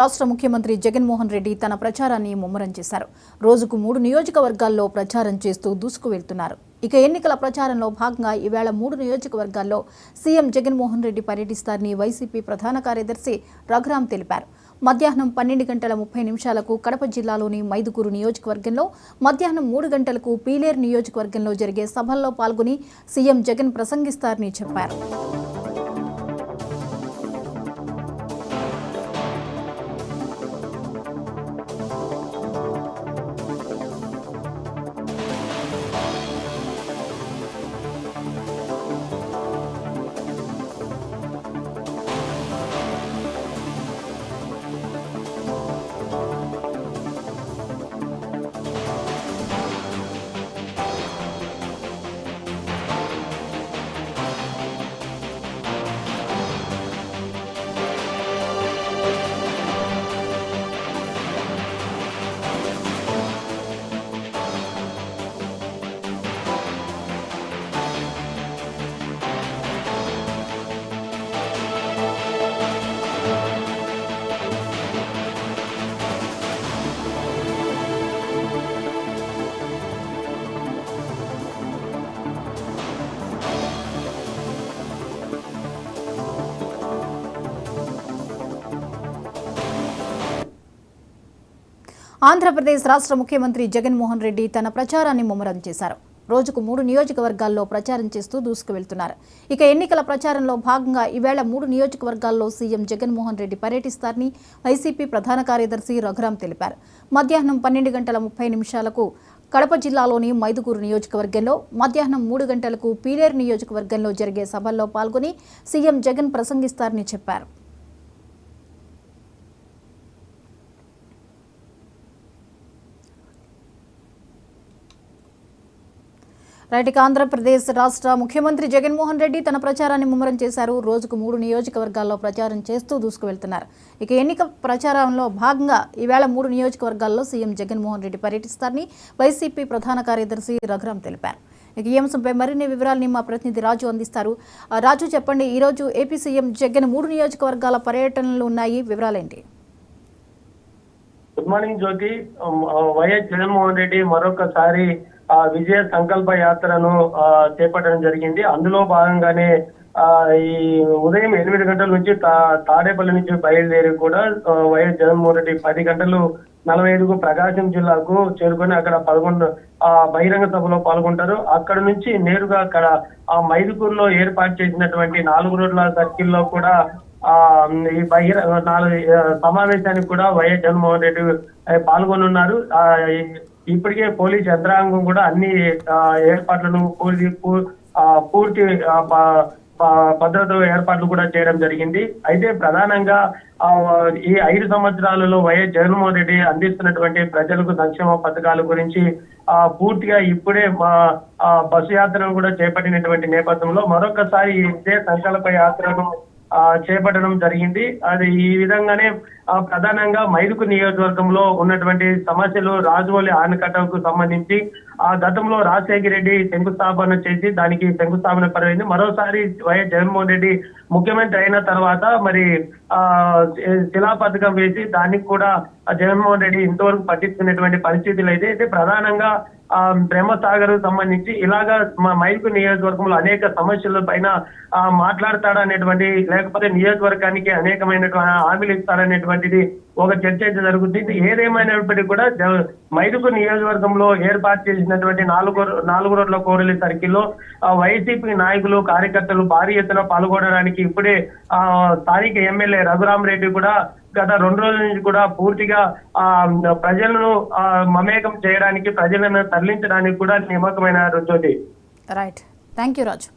రాష్ట్ర ముఖ్యమంత్రి జగన్మోహన్ రెడ్డి తన ప్రచారాన్ని ముమ్మరం చేశారు. రోజుకు 3 నియోజకవర్గాల్లో ప్రచారం చేస్తూ దూసుకు వెళ్తున్నారు. ఇక ఎన్నికల ప్రచారంలో భాగంగా ఈవేళ 3 నియోజకవర్గాల్లో సీఎం జగన్మోహన్ రెడ్డి పర్యటిస్తారని వైసీపీ ప్రధాన కార్యదర్శి రఘురాం తెలిపారు. మధ్యాహ్నం 12:30 కడప జిల్లాలోని మైదుకూరు నియోజకవర్గంలో, మధ్యాహ్నం 3 గంటలకు పీలేరు నియోజకవర్గంలో జరిగే సభల్లో పాల్గొని సీఎం జగన్ ప్రసంగిస్తారని చెప్పారు. ఆంధ్రప్రదేశ్ రాష్ట్ర ముఖ్యమంత్రి జగన్మోహన్ రెడ్డి తన ప్రచారాన్ని ముమ్మరం చేశారు. రోజుకు 3 నియోజకవర్గాల్లో ప్రచారం చేస్తూ దూసుకు వెళ్తున్నారు. ఇక ఎన్నికల ప్రచారంలో భాగంగా ఈవేళ 3 నియోజకవర్గాల్లో సీఎం జగన్మోహన్ రెడ్డి పర్యటిస్తారని వైసీపీ ప్రధాన కార్యదర్శి రఘురాం తెలిపారు. మధ్యాహ్నం 12:30 కడప జిల్లాలోని మైదుకూరు నియోజకవర్గంలో, మధ్యాహ్నం 3 గంటలకు పీలేరు నియోజకవర్గంలో జరిగే సభల్లో పాల్గొని సీఎం జగన్ ప్రసంగిస్తారని చెప్పారు. రైట్. ఆంధ్రప్రదేశ్ రాష్ట్ర ముఖ్యమంత్రి జగన్మోహన్ రెడ్డి తన ప్రచారాన్ని ముమ్మరం చేశారు. రోజుకు 3 నియోజకవర్గాల్లో ప్రచారం చేస్తూ దూసుకు వెళ్తున్నారు. ఇక ఎన్నిక ప్రచారంలో భాగంగా ఈవేళ 3 నియోజకవర్గాల్లో సీఎం జగన్మోహన్ రెడ్డి పర్యటిస్తారని వైసీపీ ప్రధాన కార్యదర్శి రఘురాం తెలిపారు. ఇక ఈ అంశంపై మరిన్ని వివరాలని మా ప్రతినిధి రాజు అందిస్తారు. రాజు, చెప్పండి, ఈరోజు ఏపీ సీఎం జగన్ 3 నియోజకవర్గాల పర్యటనలు ఉన్నాయి, వివరాలేంటి? గుడ్ మార్నింగ్ జ్యోతి. వైఎస్ జగన్మోహన్ రెడ్డి మరొకసారి విజయ సంకల్ప యాత్రను చేపట్టడం జరిగింది. అందులో భాగంగానే ఈ ఉదయం 8 గంటల నుంచి తాడేపల్లి నుంచి బయలుదేరి కూడా వైఎస్ జగన్మోహన్ రెడ్డి 10:45 ప్రకాశం జిల్లాకు చేరుకొని అక్కడ 11 బహిరంగ సభలో పాల్గొంటారు. అక్కడ నుంచి నేరుగా అక్కడ మైదుకూరులో ఏర్పాటు చేసినటువంటి 4 రోడ్ల సర్కిల్లో కూడా ఈ సమావేశానికి కూడా వైఎస్ జగన్మోహన్ రెడ్డి పాల్గొనున్నారు. ఇప్పటికే పోలీస్ యంత్రాంగం కూడా అన్ని ఏర్పాట్లను పూర్తి భద్రత ఏర్పాట్లు కూడా చేయడం జరిగింది. అయితే ప్రధానంగా ఈ 5 సంవత్సరాలలో వైఎస్ జగన్మోహన్ రెడ్డి అందిస్తున్నటువంటి ప్రజలకు సంక్షేమ పథకాల గురించి పూర్తిగా ఇప్పుడే బస్సు యాత్రను కూడా చేపట్టినటువంటి నేపథ్యంలో మరొకసారి ఇదే సంకల్ప యాత్రను చేపట్టడం జరిగింది. అది ఈ విధంగానే ప్రధానంగా మైదుకూరు నియోజకవర్గంలో ఉన్నటువంటి సమస్యలు, రాజమౌళి ఆనకట్టకు సంబంధించి గతంలో రాజశేఖర రెడ్డి శంకుస్థాపన చేసి దానికి శంకుస్థాపన పరమైంది. మరోసారి వైఎస్ జగన్మోహన్ రెడ్డి ముఖ్యమంత్రి అయిన తర్వాత మరి శిలా పథకం వేసి దానికి కూడా జగన్మోహన్ రెడ్డి ఇంతవరకు పట్టించుకునేటువంటి పరిస్థితులు అయితే ప్రధానంగా బ్రహ్మసాగర్ సంబంధించి ఇలాగా మైదుకూరు నియోజకవర్గంలో అనేక సమస్యల పైన మాట్లాడతాడనేటువంటి, లేకపోతే నియోజకవర్గానికి అనేకమైన హామీలు ఇస్తాడనేటువంటిది ఒక చర్చ అయితే జరుగుతుంది. ఏదేమైనప్పటికీ కూడా మైదుకూరు నియోజకవర్గంలో ఏర్పాటు చేసినటువంటి 4 రోడ్ల కోరలి సర్కిల్లో వైసీపీ నాయకులు, కార్యకర్తలు భారీ ఎత్తున పాల్గొనడానికి ఇప్పుడే స్థానిక ఎమ్మెల్యే రఘురాం రెడ్డి కూడా గత 2 రోజుల నుంచి కూడా పూర్తిగా ప్రజలను మమేకం చేయడానికి, ప్రజలను తరలించడానికి కూడా నియామకమైన జ్యోతి. రైట్. Thank you Raju.